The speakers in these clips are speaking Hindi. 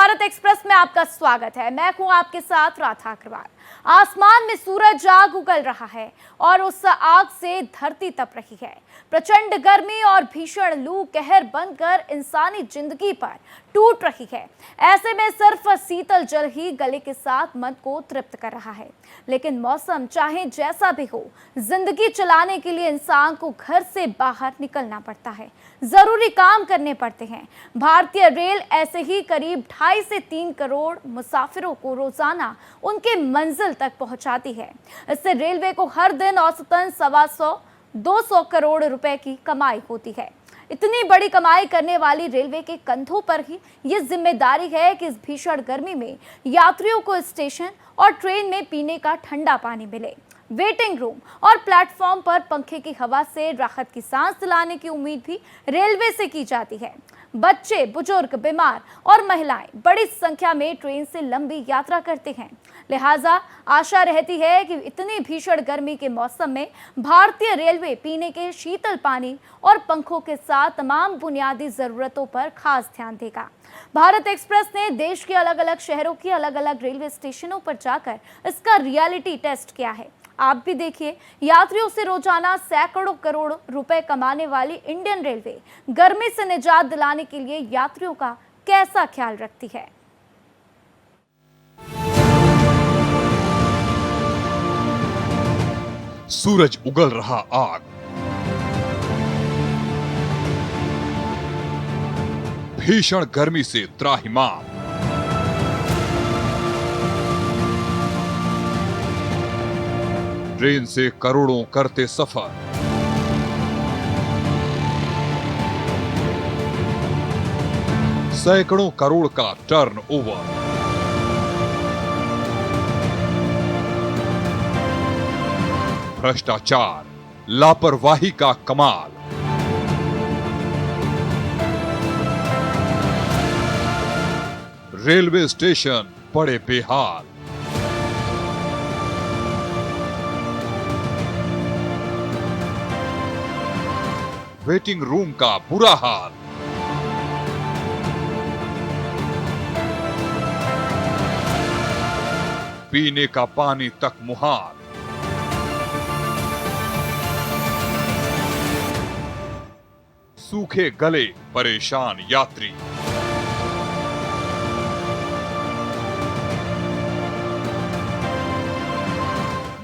भारत एक्सप्रेस में आपका स्वागत है। मैं हूं आपके साथ राधा अग्रवाल। आसमान में सूरज आग उगल रहा है और उस आग से धरती तप रही है। प्रचंड गर्मी और भीषण लू कहर बनकर इंसानी जिंदगी पर टूट रही है। ऐसे में सिर्फ शीतल जल ही गले के साथ मन को तृप्त कर रहा है। लेकिन मौसम चाहे जैसा भी हो, जिंदगी चलाने के लिए इंसान को घर से बाहर निकलना पड़ता है, जरूरी काम करने पड़ते हैं। भारतीय रेल ऐसे ही करीब 2.5 से 3 करोड़ मुसाफिरों को रोजाना उनके मंजिल तक पहुंचाती है। इससे रेलवे को हर दिन औसतन 125-200 करोड़ रुपए की कमाई होती है। इतनी बड़ी कमाई करने वाली रेलवे के कंधों पर ही ये जिम्मेदारी है कि इस भीषण गर्मी में यात्रियों को स्टेशन और ट्रेन में पीने का ठंडा पानी मिले। वेटिंग रूम और प्लेटफॉर्म पर पंखे की हवा से राहत की सांस दिलाने की उम्मीद भी रेलवे से की जाती है। बच्चे, बुजुर्ग, बीमार और महिलाएं बड़ी संख्या में ट्रेन से लंबी यात्रा करते हैं। लिहाजा आशा रहती है कि इतनी भीषण गर्मी के मौसम में भारतीय रेलवे पीने के शीतल पानी और पंखों के साथ तमाम बुनियादी जरूरतों पर खास ध्यान देगा। भारत एक्सप्रेस ने देश के अलग अलग शहरों की अलग अलग रेलवे स्टेशनों पर जाकर इसका रियलिटी टेस्ट किया है। आप भी देखिए, यात्रियों से रोजाना सैकड़ों करोड़ रुपए कमाने वाली इंडियन रेलवे गर्मी से निजात दिलाने के लिए यात्रियों का कैसा ख्याल रखती है। सूरज उगल रहा आग, भीषण गर्मी से त्राहिमाम, ट्रेन से करोड़ों करते सफर, सैकड़ों करोड़ का टर्न ओवर, भ्रष्टाचार, लापरवाही का कमाल, रेलवे स्टेशन पड़े बेहाल, वेटिंग रूम का बुरा हाल, पीने का पानी तक मुहाल, सूखे गले परेशान यात्री,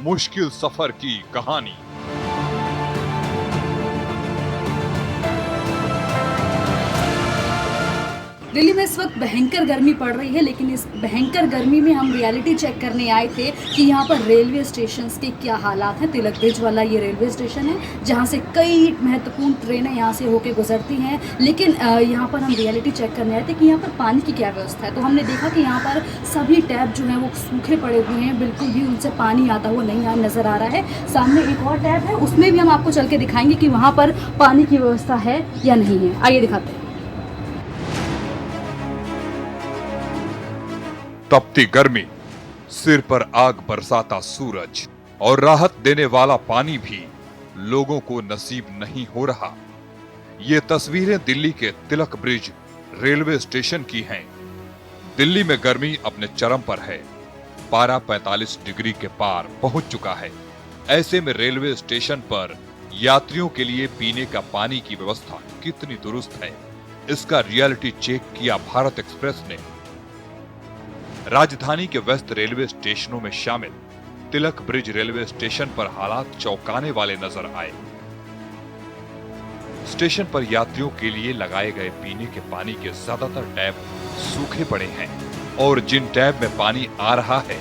मुश्किल सफर की कहानी। दिल्ली में इस वक्त भयंकर गर्मी पड़ रही है, लेकिन इस भयंकर गर्मी में हम रियलिटी चेक करने आए थे कि यहाँ पर रेलवे स्टेशंस के क्या हालात हैं। तिलक ब्रिज वाला ये रेलवे स्टेशन है जहाँ से कई महत्वपूर्ण ट्रेनें यहाँ से होके गुजरती हैं। लेकिन यहाँ पर हम रियलिटी चेक करने आए थे कि यहाँ पर पानी की क्या व्यवस्था है। तो हमने देखा कि यहाँ पर सभी टैप जो हैं वो सूखे पड़े हुए हैं, बिल्कुल भी उनसे पानी आता हुआ नहीं नज़र आ रहा है। सामने एक और टैप है, उसमें भी हम आपको चल के दिखाएंगे कि वहाँ पर पानी की व्यवस्था है या नहीं है। आइए दिखाते हैं। तपती गर्मी, सिर पर आग बरसाता सूरज और राहत देने वाला पानी भी लोगों को नसीब नहीं हो रहा। ये तस्वीरें दिल्ली के तिलक ब्रिज रेलवे स्टेशन की हैं। दिल्ली में गर्मी अपने चरम पर है। पारा 45 डिग्री के पार पहुंच चुका है। ऐसे में रेलवे स्टेशन पर यात्रियों के लिए पीने का पानी की व्यवस्था कितनी दुरुस्त है, इसका रियलिटी चेक किया भारत एक्सप्रेस ने। राजधानी के व्यस्त रेलवे स्टेशनों में शामिल तिलक ब्रिज रेलवे स्टेशन पर हालात चौंकाने वाले नजर आए। स्टेशन पर यात्रियों के लिए लगाए गए पीने के पानी के ज्यादातर टैप सूखे पड़े हैं और जिन टैप में पानी आ रहा है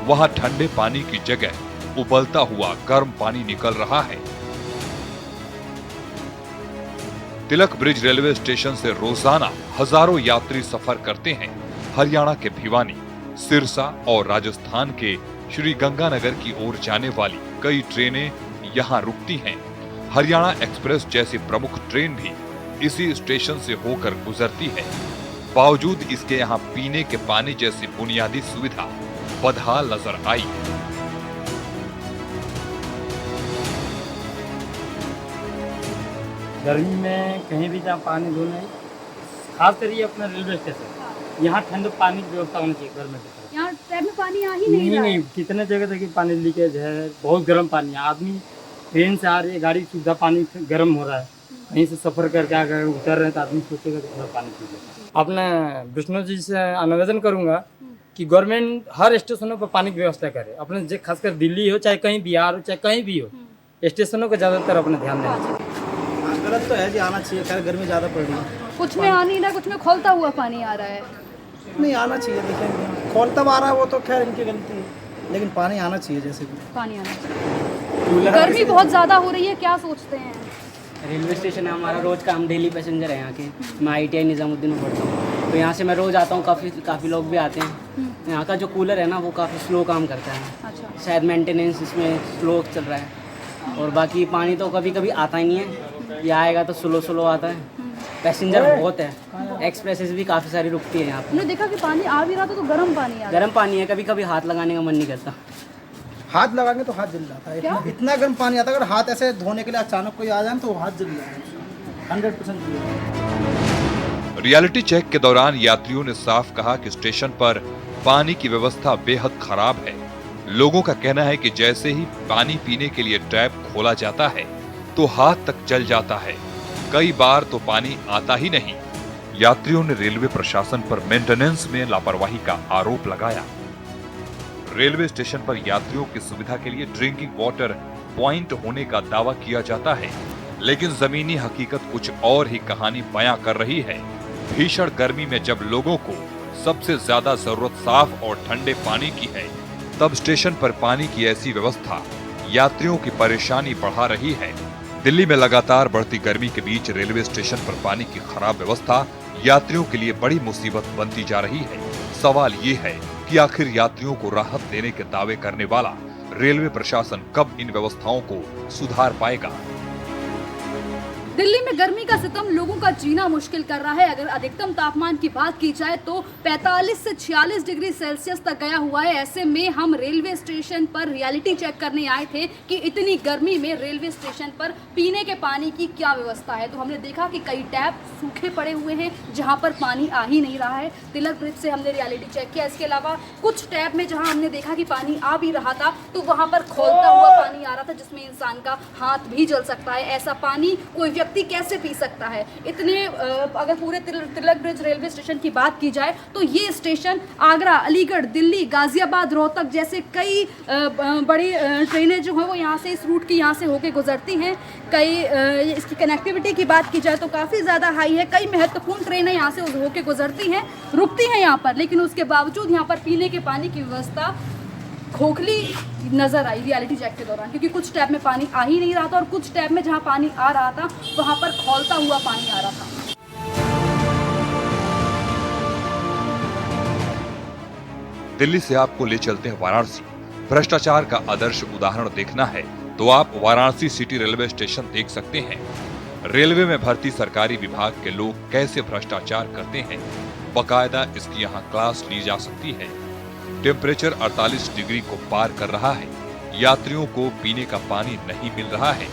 वहां ठंडे पानी की जगह उबलता हुआ गर्म पानी निकल रहा है। तिलक ब्रिज रेलवे स्टेशन से रोजाना हजारों यात्री सफर करते हैं। हरियाणा के भिवानी, सिरसा और राजस्थान के श्री गंगानगर की ओर जाने वाली कई ट्रेनें यहां रुकती हैं। हरियाणा एक्सप्रेस जैसी प्रमुख ट्रेन भी इसी स्टेशन से होकर गुजरती है। बावजूद इसके यहां पीने के पानी जैसी बुनियादी सुविधा बदहाल नजर आई। गर्मी में कहीं भी जहाँ पानी धोने, खास कर ये अपना रेलवे स्टेशन यहाँ ठंड पानी की व्यवस्था होनी चाहिए गवर्नमेंट की तरफ। यहाँ टैप में पानी आ ही नहीं नहीं रहा नहीं, है। कितने जगह तक पानी लीकेज है, बहुत गर्म पानी है। आदमी ट्रेन से आ रही है, गाड़ी सीधा पानी गर्म हो रहा है, कहीं से सफ़र करके आ गए उतर रहे हैं तो आदमी सोचेगा कि थोड़ा पानी पी ले। अपने विष्णु जी से आवेदन करूँगा कि गवर्नमेंट हर स्टेशनों पर पानी की व्यवस्था करे। अपने खासकर दिल्ली हो, चाहे कहीं बिहार हो, चाहे कहीं भी हो, स्टेशनों को ज़्यादातर अपने ध्यान देना चाहिए। गलत तो है जी, आना चाहिए। खैर गर्मी ज़्यादा पड़ रही है, कुछ में आ नहीं रहा, कुछ में खोलता हुआ पानी आ रहा है। नहीं आना चाहिए। देखेंगे खोल तब आ रहा है वो तो खैर इनकी गलती है, लेकिन पानी आना चाहिए जैसे भी। पानी आना चाहिए। गर्मी बहुत ज़्यादा हो रही है, क्या सोचते हैं? रेलवे स्टेशन है हमारा, रोज़ का हम डेली पैसेंजर हैं यहाँ के। मैं ITI निज़ामुद्दीन में पढ़ता हूँ, तो यहाँ से मैं रोज़ आता हूँ। काफ़ी लोग भी आते हैं। यहाँ का जो कूलर है ना वो काफ़ी स्लो काम करता है। अच्छा। शायद मेंटेनेंस इसमें स्लो चल रहा है। और बाकी पानी तो कभी कभी आता ही नहीं है, या आएगा तो स्लो आता है। पैसेंजर बहुत है, एक्सप्रेसेस भी काफ़ी सारी रुकती है यहाँ हमने देखा कि पानी आ भी रहा था तो गर्म पानी आ पर। रहा गर्म पानी है, कभी कभी हाथ लगाने का मन नहीं करता। हाथ लगाएंगे तो हाथ जल जाता है। क्या? इतना गर्म पानी आता है, अगर हाथ ऐसे धोने के लिए अचानक कोई आ जाए तो हाथ जल जाएगा 100%। रियलिटी चेक के दौरान यात्रियों ने साफ कहा कि स्टेशन पर पानी की व्यवस्था बेहद खराब है। लोगों का कहना है कि जैसे ही पानी पीने के लिए टैप खोला जाता है तो हाथ तक जल जाता है, कई बार तो पानी आता ही नहीं। यात्रियों ने रेलवे प्रशासन पर मेंटेनेंस में लापरवाही का आरोप लगाया। रेलवे स्टेशन पर यात्रियों की सुविधा के लिए ड्रिंकिंग वाटर पॉइंट होने का दावा किया जाता है, लेकिन जमीनी हकीकत कुछ और ही कहानी बयां कर रही है। भीषण गर्मी में जब लोगों को सबसे ज्यादा जरूरत साफ और ठंडे पानी की है, तब स्टेशन पर पानी की ऐसी व्यवस्था यात्रियों की परेशानी बढ़ा रही है। दिल्ली में लगातार बढ़ती गर्मी के बीच रेलवे स्टेशन पर पानी की खराब व्यवस्था यात्रियों के लिए बड़ी मुसीबत बनती जा रही है। सवाल ये है कि आखिर यात्रियों को राहत देने के दावे करने वाला रेलवे प्रशासन कब इन व्यवस्थाओं को सुधार पाएगा। दिल्ली में गर्मी का सितम लोगों का जीना मुश्किल कर रहा है। अगर अधिकतम तापमान की बात की जाए तो 45 से 46 डिग्री सेल्सियस तक गया हुआ है। ऐसे में हम रेलवे स्टेशन पर रियलिटी चेक करने आए थे कि इतनी गर्मी में रेलवे स्टेशन पर पीने के पानी की क्या व्यवस्था है। तो हमने देखा कि कई टैप सूखे पड़े हुए हैं जहां पर पानी आ ही नहीं रहा है। तिलक ब्रिज से हमने रियलिटी चेक किया। इसके अलावा कुछ टैप में जहाँ हमने देखा कि पानी आ भी रहा था तो वहाँ पर खोलता हुआ पानी आ रहा था, जिसमें इंसान का हाथ भी जल सकता है। ऐसा पानी कोई व्यक्ति कैसे पी सकता है? इतने अगर पूरे तिलक ब्रिज रेलवे स्टेशन की बात की जाए तो ये स्टेशन आगरा, अलीगढ़, दिल्ली, गाजियाबाद, रोहतक जैसे कई बड़ी ट्रेनें जो हैं वो यहाँ से इस रूट की यहाँ से होके गुजरती हैं। कई इसकी कनेक्टिविटी की बात की जाए तो काफ़ी ज़्यादा हाई है। कई महत्वपूर्ण ट्रेनें यहाँ से होके गुजरती हैं, रुकती हैं यहाँ पर, लेकिन उसके बावजूद यहाँ पर पीने के पानी की व्यवस्था खोखली नजर आई रियलिटी चेक के दौरान, क्योंकि कुछ टैप में पानी आ ही नहीं रहा था और कुछ टैप में जहां पानी आ रहा था वहां पर खौलता हुआ पानी आ रहा था। दिल्ली से आपको ले चलते हैं वाराणसी। भ्रष्टाचार का आदर्श उदाहरण देखना है तो आप वाराणसी सिटी रेलवे स्टेशन देख सकते हैं। रेलवे में भर्ती सरकारी विभाग के लोग कैसे भ्रष्टाचार करते हैं, बकायदा इसकी यहाँ क्लास ली जा सकती है। टेम्परेचर 48 डिग्री को पार कर रहा है, यात्रियों को पीने का पानी नहीं मिल रहा है,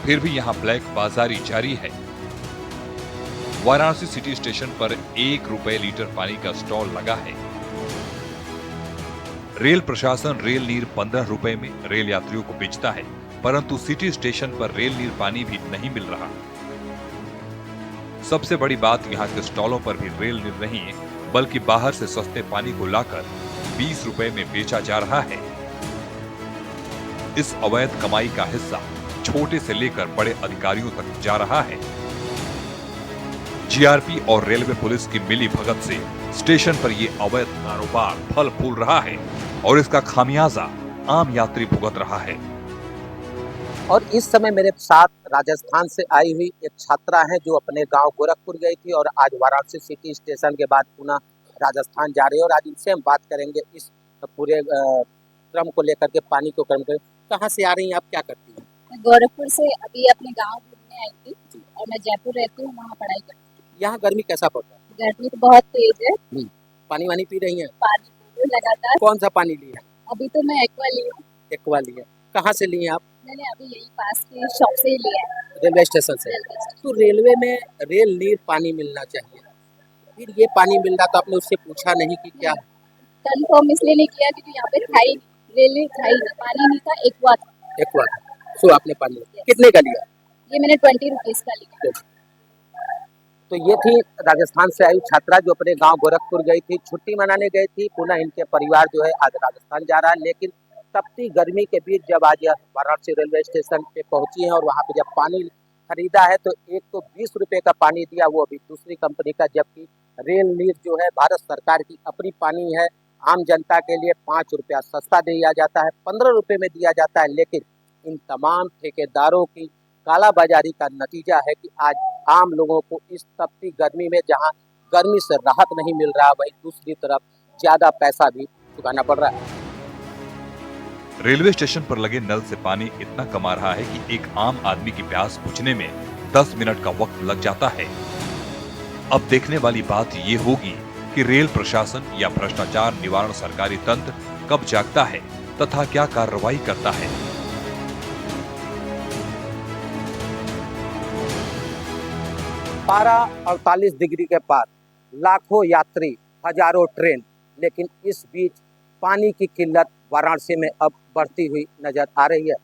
फिर भी यहाँ ब्लैक बाजारी जारी है। वाराणसी सिटी स्टेशन पर 1 रुपए लीटर पानी का स्टॉल लगा है। रेल प्रशासन रेल नीर 15 रुपए में रेल यात्रियों को बेचता है, परंतु सिटी स्टेशन पर रेल नीर पानी भी नहीं मिल रहा। सबसे बड़ी बात यहाँ के स्टॉलों पर भी रेल नीर नहीं है, बल्कि बाहर से सस्ते पानी को लाकर 20 रुपए में बेचा जा रहा है। इस अवैध कमाई का हिस्सा छोटे से लेकर बड़े अधिकारियों तक जा रहा है। जीआरपी और रेलवे पुलिस की मिली भगत से स्टेशन पर ये अवैध कारोबार फल फूल रहा है और इसका खामियाजा आम यात्री भुगत रहा है। और इस समय मेरे साथ राजस्थान से आई हुई एक छात्रा है जो अपने गांव गोरखपुर गई थी और आज वाराणसी सिटी स्टेशन के बाद पुनः राजस्थान जा रही है। और आज इनसे हम बात करेंगे इस पूरे क्रम को लेकर के, पानी को क्रम कर। कहाँ से आ रही हैं आप, क्या करती हैं? मैं गोरखपुर से अभी अपने गांव घूमने आई थी और मैं जयपुर रहती हूँ, वहाँ पढ़ाई करती हूँ। यहाँ गर्मी कैसा पड़ रहा है? गर्मी तो बहुत तेज है। पानी वानी पी रही हैं? पानी पी लगातार। कौन सा पानी लिया? अभी तो मैं एक्वा ली हूँ। एक्वा लिया। कहाँ से लिए आप? मैंने अभी यही पास की शॉप से ही लिया है। रेलवे स्टेशन से। तो रेलवे में रेल नीर पानी मिलना चाहिए, फिर ये पानी मिल रहा तो आपने उससे पूछा नहीं कि क्या है? कंफर्म इसलिए नहीं किया क्योंकि यहाँ पे था ही नहीं, रेलवे था ही नहीं, पानी नहीं था, एक्वा था। एक बार सो आपने पानी लिया। कितने का लिया? ये मैंने 20 रुपीज़ का लिया। तो ये थी राजस्थान से आई छात्रा जो अपने गांव गोरखपुर गई थी, छुट्टी मनाने गई थी। पुनः इनके परिवार जो है आज राजस्थान जा रहा है, लेकिन तपती गर्मी के बीच जब आज यह वाराणसी रेलवे स्टेशन पे पहुंची है और वहां पे जब पानी खरीदा है तो एक तो 20 रुपए का पानी दिया, वो अभी दूसरी कंपनी का, जबकि रेल नीर जो है भारत सरकार की अपनी पानी है। आम जनता के लिए 5 रुपया सस्ता दिया जाता है, 15 रुपए में दिया जाता है, लेकिन इन तमाम ठेकेदारों की कालाबाजारी का नतीजा है कि आज आम लोगों को इस तपती गर्मी में जहां गर्मी से राहत नहीं मिल रहा, वहीं दूसरी तरफ ज्यादा पैसा भी चुकाना पड़ रहा है। रेलवे स्टेशन पर लगे नल से पानी इतना कम आ रहा है कि एक आम आदमी की प्यास बुझने में 10 मिनट का वक्त लग जाता है। अब देखने वाली बात ये होगी कि रेल प्रशासन या भ्रष्टाचार निवारण सरकारी तंत्र कब जागता है तथा क्या कार्रवाई करता है। पारा 48 डिग्री के पार, लाखों यात्री, हजारों ट्रेन, लेकिन इस बीच पानी की किल्लत वाराणसी में अब बढ़ती हुई नजर आ रही है।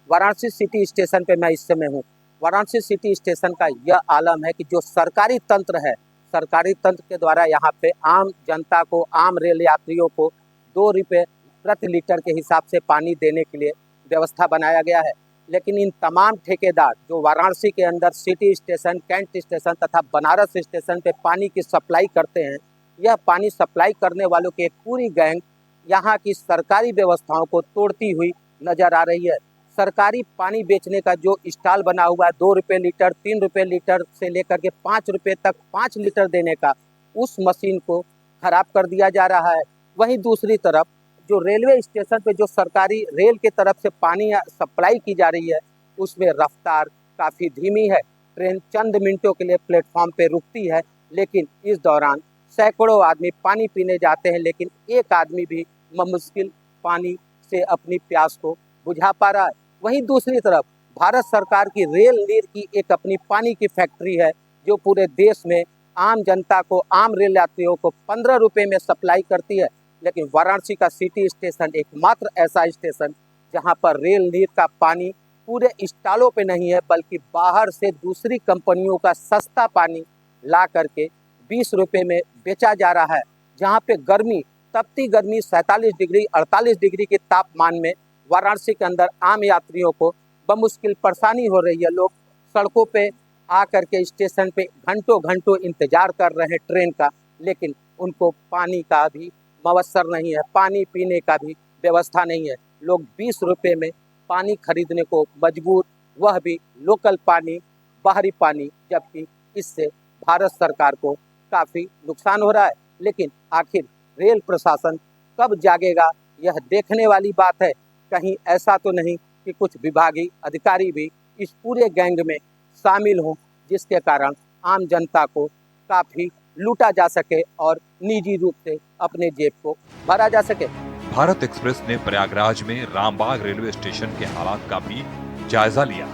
वाराणसी सिटी स्टेशन पे मैं इस समय हूँ। वाराणसी सिटी स्टेशन का यह आलम है कि जो सरकारी तंत्र है, सरकारी तंत्र के द्वारा यहाँ पे आम जनता को, आम रेल यात्रियों को 2 रुपये प्रति लीटर के हिसाब से पानी देने के लिए व्यवस्था बनाया गया है। लेकिन इन तमाम ठेकेदार जो वाराणसी के अंदर सिटी स्टेशन, कैंट स्टेशन तथा बनारस स्टेशन पे पानी की सप्लाई करते हैं, यह पानी सप्लाई करने वालों की एक पूरी गैंग यहाँ की सरकारी व्यवस्थाओं को तोड़ती हुई नजर आ रही है। सरकारी पानी बेचने का जो स्टॉल बना हुआ है, 2 रुपये लीटर, 3 रुपये लीटर से लेकर के 5 रुपये तक 5 लीटर देने का, उस मशीन को खराब कर दिया जा रहा है। वहीं दूसरी तरफ जो रेलवे स्टेशन पे जो सरकारी रेल के तरफ से पानी सप्लाई की जा रही है, उसमें रफ्तार काफ़ी धीमी है। ट्रेन चंद मिनटों के लिए प्लेटफॉर्म पे रुकती है, लेकिन इस दौरान सैकड़ों आदमी पानी पीने जाते हैं, लेकिन एक आदमी भी मुश्किल पानी से अपनी प्यास को बुझा पा रहा है। वहीं दूसरी तरफ भारत सरकार की रेल नीर की एक अपनी पानी की फैक्ट्री है, जो पूरे देश में आम जनता को, आम रेल यात्रियों को 15 रुपये में सप्लाई करती है। लेकिन वाराणसी का सिटी स्टेशन एकमात्र ऐसा स्टेशन जहां पर रेल नीर का पानी पूरे स्टॉलों पे नहीं है, बल्कि बाहर से दूसरी कंपनियों का सस्ता पानी ला करके 20 रुपये में बेचा जा रहा है। जहां पे गर्मी, तपती गर्मी 47 डिग्री 48 डिग्री के तापमान में वाराणसी के अंदर आम यात्रियों को बमुश्किल परेशानी हो रही है। लोग सड़कों पे आकर के स्टेशन पे घंटों घंटों इंतजार कर रहे हैं ट्रेन का, लेकिन उनको पानी का भी मवसर नहीं है, पानी पीने का भी व्यवस्था नहीं है। लोग 20 रुपये में पानी खरीदने को मजबूर, वह भी लोकल पानी, बाहरी पानी, जबकि इससे भारत सरकार को काफ़ी नुकसान हो रहा है। लेकिन आखिर रेल प्रशासन कब जागेगा, यह देखने वाली बात है। कहीं ऐसा तो नहीं कि कुछ विभागीय अधिकारी भी इस पूरे गैंग में शामिल हों, जिसके कारण आम जनता को काफ़ी लूटा जा सके और निजी रूप से अपने जेब को भरा जा सके। भारत एक्सप्रेस ने प्रयागराज में रामबाग रेलवे स्टेशन के हालात का भी जायजा लिया।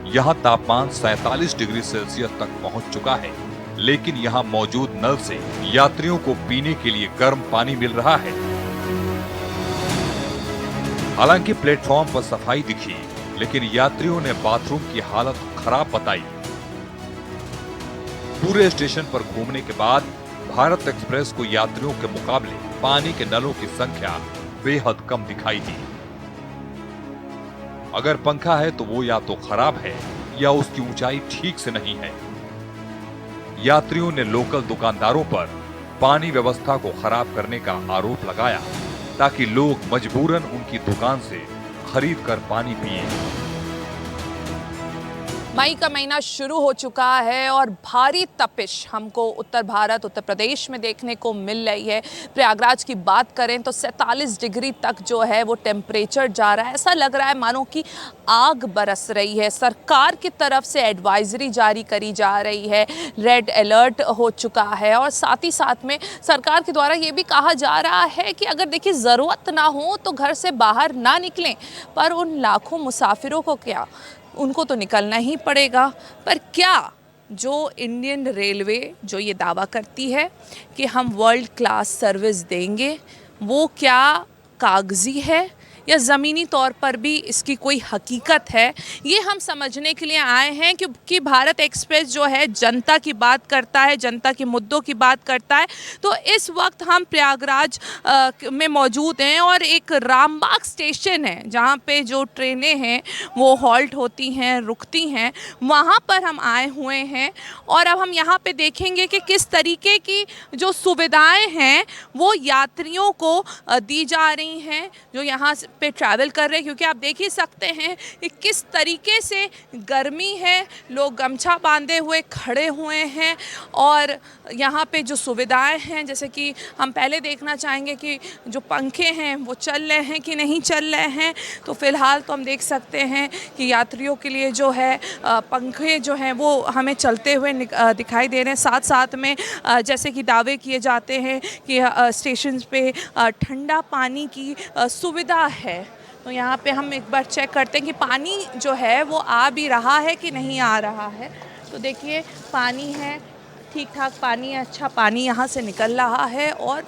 यहाँ तापमान 47 डिग्री सेल्सियस तक पहुँच चुका है, लेकिन यहाँ मौजूद नल से यात्रियों को पीने के लिए गर्म पानी मिल रहा है। हालांकि प्लेटफॉर्म पर सफाई दिखी, लेकिन यात्रियों ने बाथरूम की हालत खराब बताई। पूरे स्टेशन पर घूमने के बाद भारत एक्सप्रेस को यात्रियों के मुकाबले पानी के नलों की संख्या बेहद कम दिखाई दी। अगर पंखा है तो वो या तो खराब है या उसकी ऊंचाई ठीक से नहीं है। यात्रियों ने लोकल दुकानदारों पर पानी व्यवस्था को खराब करने का आरोप लगाया, ताकि लोग मजबूरन उनकी दुकान से खरीद कर पानी पिए। मई का महीना शुरू हो चुका है और भारी तपिश हमको उत्तर भारत, उत्तर प्रदेश में देखने को मिल रही है। प्रयागराज की बात करें तो 47 डिग्री तक जो है वो टेम्परेचर जा रहा है। ऐसा लग रहा है मानो कि आग बरस रही है। सरकार की तरफ से एडवाइजरी जारी करी जा रही है, रेड अलर्ट हो चुका है और साथ ही साथ में सरकार के द्वारा ये भी कहा जा रहा है कि अगर देखिए ज़रूरत ना हो तो घर से बाहर ना निकलें। पर उन लाखों मुसाफिरों को क्या, उनको तो निकलना ही पड़ेगा। पर क्या जो इंडियन रेलवे जो ये दावा करती है कि हम वर्ल्ड क्लास सर्विस देंगे, वो क्या कागज़ी है या ज़मीनी तौर पर भी इसकी कोई हकीकत है, ये हम समझने के लिए आए हैं। क्योंकि भारत एक्सप्रेस जो है जनता की बात करता है, जनता के मुद्दों की बात करता है। तो इस वक्त हम प्रयागराज में मौजूद हैं और एक रामबाग स्टेशन है जहाँ पे जो ट्रेनें हैं वो हॉल्ट होती हैं, रुकती हैं, वहाँ पर हम आए हुए हैं। और अब हम यहाँ पे देखेंगे कि किस तरीके की जो सुविधाएं हैं वो यात्रियों को दी जा रही हैं जो यहाँ पे ट्रैवल कर रहे हैं। क्योंकि आप देख ही सकते हैं कि किस तरीके से गर्मी है, लोग गमछा बांधे हुए खड़े हुए हैं। और यहाँ पे जो सुविधाएं हैं, जैसे कि हम पहले देखना चाहेंगे कि जो पंखे हैं वो चल रहे हैं कि नहीं चल रहे हैं। तो फ़िलहाल तो हम देख सकते हैं कि यात्रियों के लिए जो है पंखे जो हैं वो हमें चलते हुए दिखाई दे रहे हैं। साथ साथ में जैसे कि दावे किए जाते हैं कि स्टेशन पे ठंडा पानी की सुविधा है। तो यहाँ पे हम एक बार चेक करते हैं कि पानी जो है वो आ भी रहा है कि नहीं आ रहा है। तो देखिए पानी है, ठीक ठाक पानी है, अच्छा पानी यहाँ से निकल रहा है और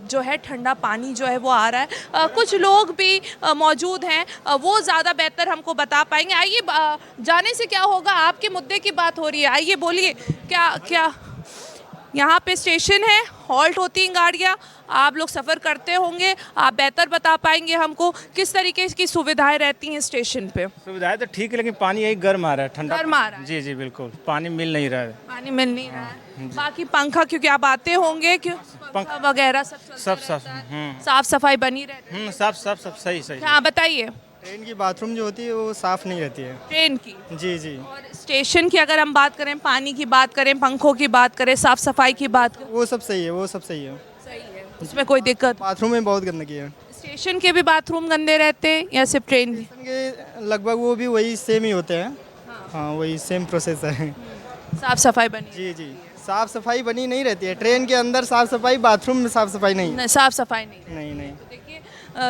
जो है ठंडा पानी जो है वो आ रहा है। कुछ लोग भी मौजूद हैं, वो ज़्यादा बेहतर हमको बता पाएंगे। आइए जाने से क्या होगा, आपके मुद्दे की बात हो रही है, आइए बोलिए क्या यहाँ पे स्टेशन है, हॉल्ट होती हैं गाड़ियाँ, आप लोग सफ़र करते होंगे, आप बेहतर बता पाएंगे हमको किस तरीके की सुविधाएं रहती हैं स्टेशन पे। सुविधाएं तो ठीक है, लेकिन पानी यही गर्म आ रहा है, ठंडा गर्म आ रहा है। जी जी बिल्कुल, पानी मिल नहीं रहा है। पानी मिल नहीं रहा है। बाकी पंखा, क्योंकि आप आते होंगे, क्यों पंखा वगैरह सब साफ सफाई बनी रहती है। सब सही। हाँ बताइए। ट्रेन की बाथरूम जो होती है वो साफ नहीं रहती है। ट्रेन की? जी। और स्टेशन की अगर हम बात करें, पानी की बात करें, पंखों की बात करें, साफ सफाई की बात करें, वो सब सही है। सही है, उसमें कोई दिक्कत? बाथरूम में बहुत गंदगी है। स्टेशन के भी बाथरूम गंदे रहते हैं या सिर्फ ट्रेन के? लगभग वो भी वही सेम ही होते हैं। हाँ वही सेम प्रोसेस है। साफ सफाई बनी? जी साफ सफाई बनी नहीं रहती है। ट्रेन के अंदर साफ सफाई, बाथरूम में साफ सफाई नहीं। साफ सफाई नहीं। तो देखिए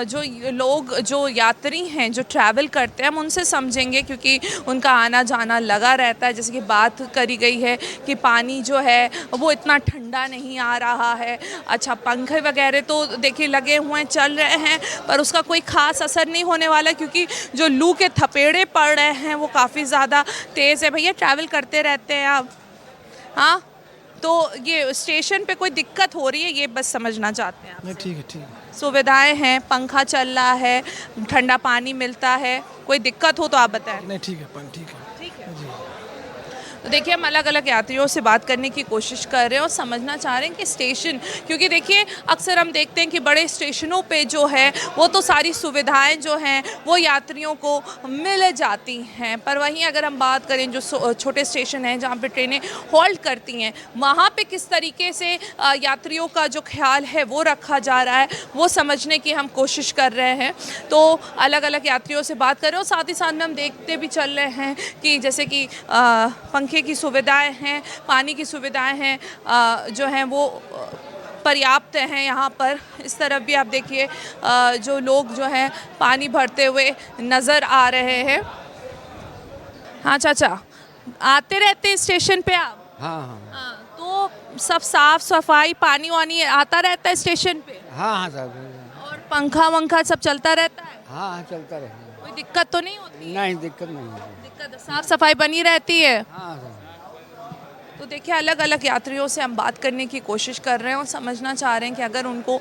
जो लोग, जो यात्री हैं, जो ट्रैवल करते हैं, हम उनसे समझेंगे क्योंकि उनका आना जाना लगा रहता है। जैसे कि बात करी गई है कि पानी जो है वो इतना ठंडा नहीं आ रहा है। अच्छा, पंखे वगैरह तो देखिए लगे हुए हैं, चल रहे हैं, पर उसका कोई ख़ास असर नहीं होने वाला क्योंकि जो लू के थपेड़े पड़ रहे हैं वो काफ़ी ज़्यादा तेज़ है। भैया ट्रैवल करते रहते हैं आप? हाँ, तो ये स्टेशन पे कोई दिक्कत हो रही है, ये बस समझना चाहते हैं आप? नहीं, ठीक है। सुविधाएं हैं, पंखा चल रहा है, ठंडा पानी मिलता है, कोई दिक्कत हो तो आप बताएं। नहीं, ठीक है ठीक है जी। तो देखिए हम अलग अलग यात्रियों से बात करने की कोशिश कर रहे हैं और समझना चाह रहे हैं कि स्टेशन, क्योंकि देखिए अक्सर हम देखते हैं कि बड़े स्टेशनों पे जो है वो तो सारी सुविधाएं जो हैं वो यात्रियों को मिल जाती हैं, पर वहीं अगर हम बात करें जो छोटे स्टेशन हैं जहाँ पे ट्रेनें हॉल्ट करती हैं, वहाँ पे किस तरीके से यात्रियों का जो ख्याल है वो रखा जा रहा है, वो समझने की हम कोशिश कर रहे हैं। तो अलग अलग यात्रियों से बात कर रहे हैं और साथ ही साथ में हम देखते भी चल रहे हैं कि जैसे कि पंखे की सुविधाएं हैं, पानी की सुविधाएं हैं, जो हैं वो पर्याप्त हैं यहाँ पर। इस तरफ भी आप देखिए जो लोग जो हैं पानी भरते हुए नज़र आ रहे हैं। हाँ चाचा, आते रहते हैं स्टेशन पे आप? हाँ। तो सब साफ सफाई, पानी वानी आता रहता है स्टेशन पे? हाँ सब। और पंखा वंखा सब चलता रहता है? हाँ चलता रहता है। कोई दिक्कत तो नहीं होती? नहीं, दिक्कत नहीं होती। दिक्कत, साफ सफाई बनी रहती है? हाँ। तो देखिए अलग अलग यात्रियों से हम बात करने की कोशिश कर रहे हैं और समझना चाह रहे हैं कि अगर उनको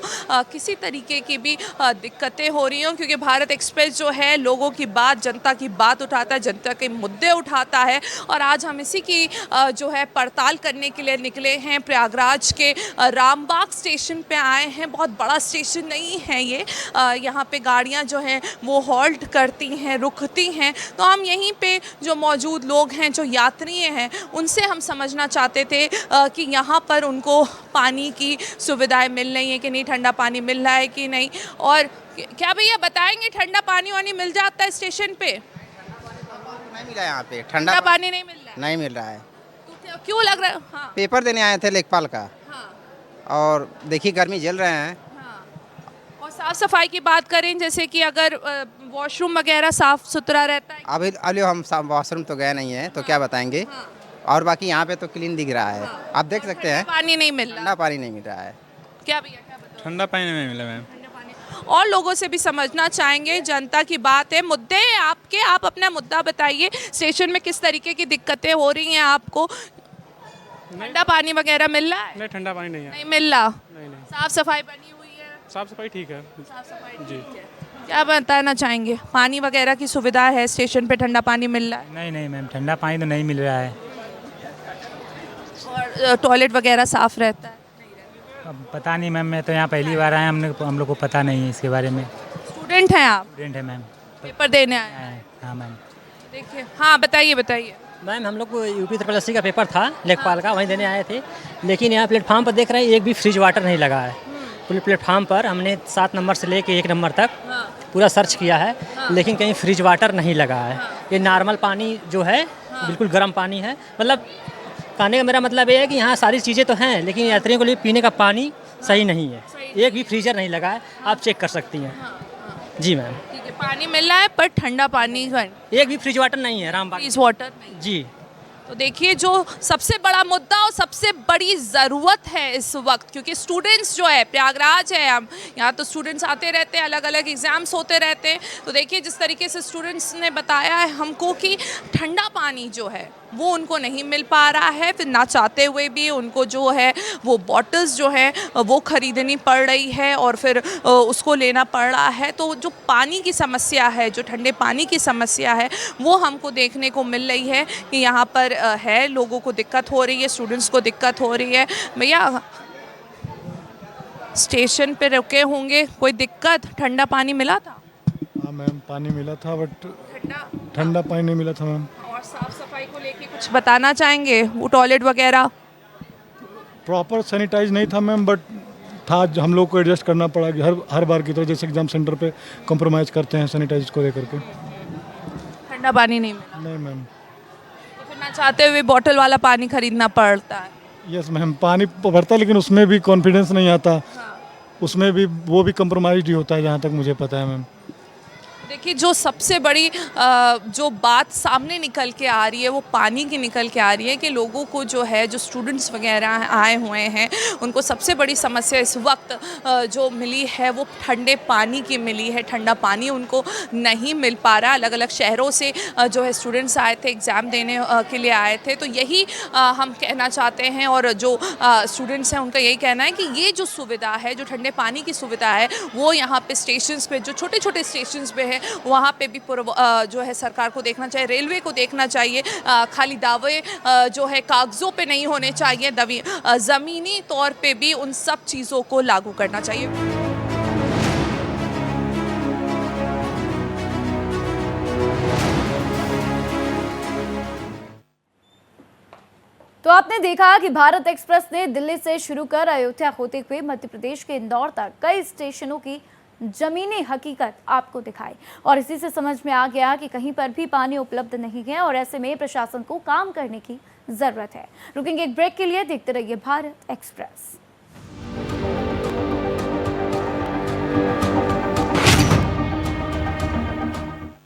किसी तरीके की भी दिक्कतें हो रही हों, क्योंकि भारत एक्सप्रेस जो है लोगों की बात, जनता की बात उठाता है, जनता के मुद्दे उठाता है। और आज हम इसी की जो है पड़ताल करने के लिए निकले हैं। प्रयागराज के रामबाग स्टेशन पे आए हैं। बहुत बड़ा स्टेशन नहीं है ये, यहाँ पे गाड़ियाँ जो हैं वो हॉल्ट करती हैं, रुकती हैं। तो हम यहीं पे जो मौजूद लोग हैं, जो यात्री हैं, उनसे हम समझना चाहते थे कि यहाँ पर उनको पानी की सुविधाएं मिल रही हैं कि नहीं, ठंडा पानी मिल रहा है कि नहीं। और क्या भैया बताएंगे, ठंडा पानी वानी मिल जाता है स्टेशन पे? नहीं मिला यहाँ पे, ठंडा पानी नहीं मिल रहा है? नहीं मिल रहा है। तो क्यों लग रहा है? हाँ। पेपर देने आए थे लेखपाल का। हाँ। और देखिए गर्मी झेल रहे हैं। हाँ। और साफ सफाई की बात करें, जैसे कि अगर वॉशरूम वगैरह साफ सुथरा रहता है? अभी हम वॉशरूम तो गए नहीं हैं, तो क्या बताएंगे। और बाकी यहाँ पे तो क्लीन दिख रहा है, आप देख सकते हैं। पानी नहीं मिल रहा। ठंडा पानी नहीं मिल रहा है। क्या भैया क्या बताओ? ठंडा पानी नहीं मिला मैम। और लोगों से भी समझना चाहेंगे, जनता की बात है, मुद्दे आपके, आप अपना मुद्दा बताइए। स्टेशन में किस तरीके की दिक्कतें हो रही हैं आपको? ठंडा पानी वगैरह मिल रहा है? नहीं, ठंडा पानी नहीं है। नहीं मिल रहा। नहीं नहीं, साफ सफाई बनी हुई है? साफ सफाई ठीक है। साफ सफाई जी। ठीक है। क्या बताना चाहेंगे? पानी वगैरह की सुविधा है स्टेशन पे? ठंडा पानी मिल रहा है? नहीं नहीं मैम, ठंडा पानी तो नहीं मिल रहा है। और टॉयलेट वगैरह साफ रहता है? अब पता नहीं मैम, मैं तो यहाँ पहली बार आया, हम लोग को पता नहीं है इसके बारे में। स्टूडेंट हैं आप? स्टूडेंट है मैम। पेपर देने आए हैं? हाँ मैम। देखिए, हाँ बताइए बताइए। मैम हम लोग को यूपी ट्रिपल एससी का पेपर था लेखपाल का, वहीं देने आए थे, लेकिन यहाँ प्लेटफार्म पर देख रहे हैं एक भी फ्रिज वाटर नहीं लगा है। पूरे प्लेटफार्म पर हमने 7 नंबर से लेके 1 नंबर तक पूरा सर्च किया है, लेकिन कहीं फ्रिज वाटर नहीं लगा है। ये नॉर्मल पानी जो है बिल्कुल गर्म पानी है। मतलब कहने का मेरा मतलब ये है कि यहाँ सारी चीज़ें तो हैं, लेकिन यात्रियों के लिए पीने का पानी सही नहीं है। एक भी फ्रीजर नहीं लगा है, आप चेक कर सकती हैं। जी मैम। ठीक है, पानी मिल रहा है पर ठंडा पानी एक भी फ्रिज वाटर नहीं है, रामबाग फ्रीज वाटर नहीं। जी। तो देखिए, जो सबसे बड़ा मुद्दा और सबसे बड़ी ज़रूरत है इस वक्त, क्योंकि स्टूडेंट्स जो है, प्रयागराज है, हम यहाँ तो स्टूडेंट्स आते रहते हैं, अलग अलग एग्ज़ाम्स होते रहते हैं। तो देखिए जिस तरीके से स्टूडेंट्स ने बताया है हमको कि ठंडा पानी जो है वो उनको नहीं मिल पा रहा है, फिर ना चाहते हुए भी उनको जो है वो बॉटल्स जो है वो ख़रीदनी पड़ रही है और फिर उसको लेना पड़ रहा है। तो जो पानी की समस्या है, जो ठंडे पानी की समस्या है, वो हमको देखने को मिल रही है कि यहाँ पर है, लोगों को दिक्कत हो रही है, स्टूडेंट्स को दिक्कत हो रही है। भैया स्टेशन पे रुके होंगे, कोई दिक्कत? ठंडा पानी मिला था? हाँ मैम, पानी मिला था बट ठंडा पानी नहीं मिला था मैम। और साफ सफाई को लेके कुछ बताना चाहेंगे? वो टॉयलेट वगैरह प्रॉपर सैनिटाइज नहीं था मैम, बट था, हम लोग को एडजस्ट करना पड़ा कि हर बार की तरह जैसे एग्जाम सेंटर पे कॉम्प्रोमाइज़ करते हैं सैनिटाइज को लेकर के। ठंडा पानी नहीं मिला? नहीं मैम। तो फिर ना चाहते हुए बॉटल वाला पानी खरीदना पड़ता है? यस मैम, पानी भरता है लेकिन उसमें भी कॉन्फिडेंस नहीं आता। उसमें भी वो भी कॉम्प्रोमाइज़ ही होता है जहाँ तक मुझे पता है मैम। देखिए, जो सबसे बड़ी जो बात सामने निकल के आ रही है वो पानी की निकल के आ रही है कि लोगों को जो है, जो स्टूडेंट्स वगैरह आए हुए हैं, उनको सबसे बड़ी समस्या इस वक्त जो मिली है वो ठंडे पानी की मिली है। ठंडा पानी उनको नहीं मिल पा रहा। अलग अलग शहरों से जो है स्टूडेंट्स आए थे, एग्ज़ाम देने के लिए आए थे। तो यही हम कहना चाहते हैं और जो स्टूडेंट्स हैं उनका यही कहना है कि ये जो सुविधा है, जो ठंडे पानी की सुविधा है, वो यहाँ पे स्टेशंस पे, जो छोटे छोटे स्टेशंस पे है, वहाँ पे भी जो है सरकार को देखना चाहिए, रेलवे को देखना चाहिए। खाली दावे जो है कागज़ों पे नहीं होने चाहिए, ज़मीनी तौर पे भी उन सब चीज़ों को लागू करना चाहिए। तो आपने देखा कि भारत एक्सप्रेस ने दिल्ली से शुरू कर अयोध्या होते हुए मध्य प्रदेश के इंदौर तक कई स्टेशनों की जमीनी हकीकत आपको दिखाई, और इसी से समझ में आ गया कि कहीं पर भी पानी उपलब्ध नहीं है और ऐसे में प्रशासन को काम करने की जरूरत है। रुकेंगे एक ब्रेक के लिए, देखते रहिए भारत एक्सप्रेस।